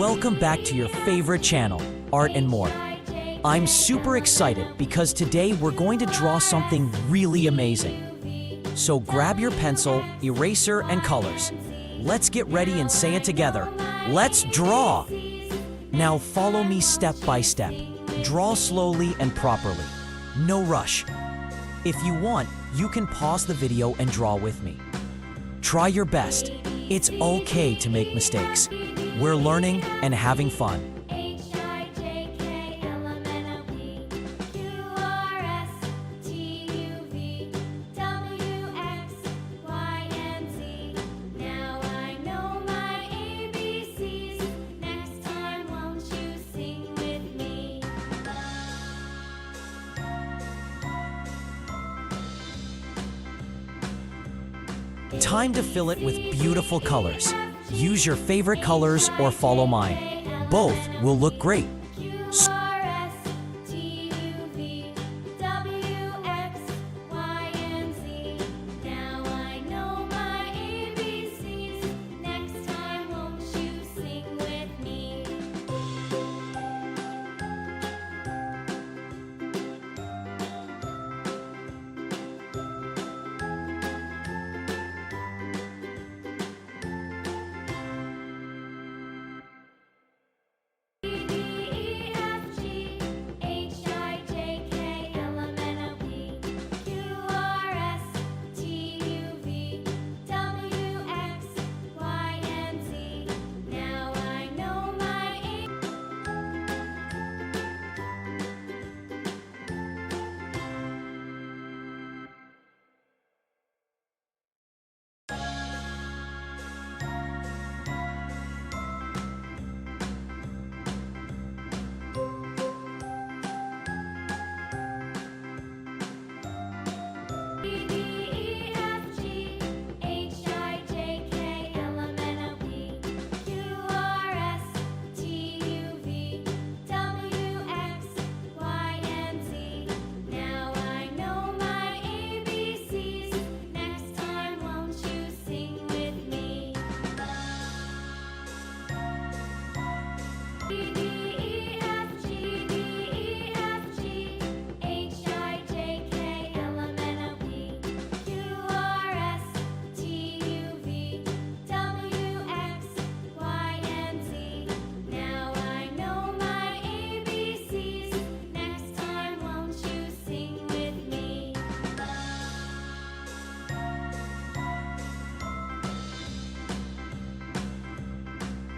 Welcome back to your favorite channel, Art and More. I'm super excited because today we're going to draw something really amazing. So grab your pencil, eraser, and colors. Let's get ready and say it together. Let's draw! Now follow me step by step. Draw slowly and properly. No rush. If you want, you can pause the video and draw with me. Try your best. It's okay to make mistakes. We're learning and having fun. Time to fill it with beautiful colors. Use your favorite colors or follow mine. Both will look great.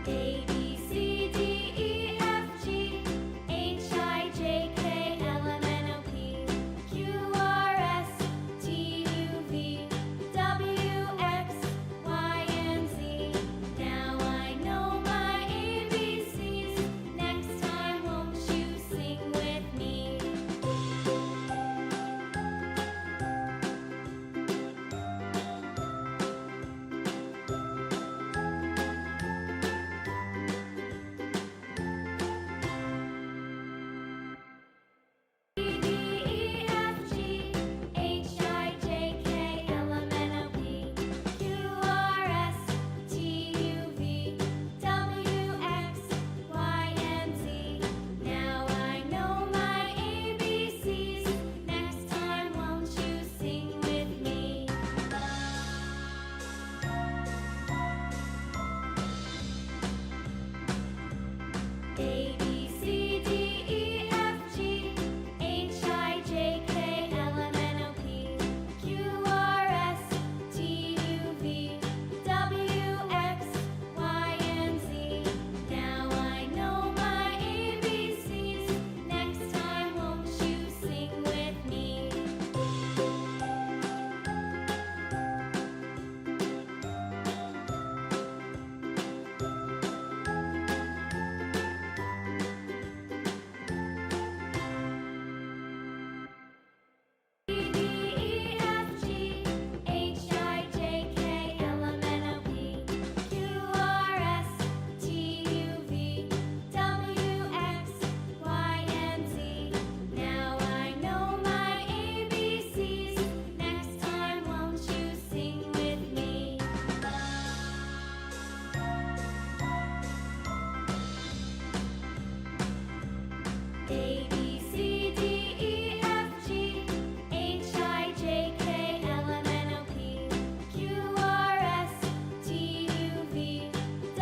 A, B, C, D, E,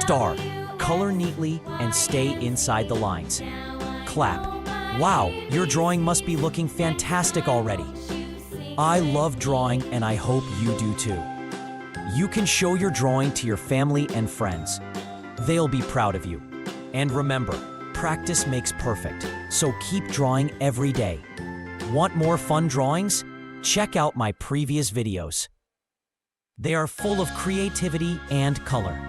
Star. Color neatly and stay inside the lines. Clap. Wow, your drawing must be looking fantastic already. I love drawing and I hope you do too. You can show your drawing to your family and friends. They'll be proud of you. And remember, practice makes perfect, so keep drawing every day. Want more fun drawings? Check out my previous videos. They are full of creativity and color.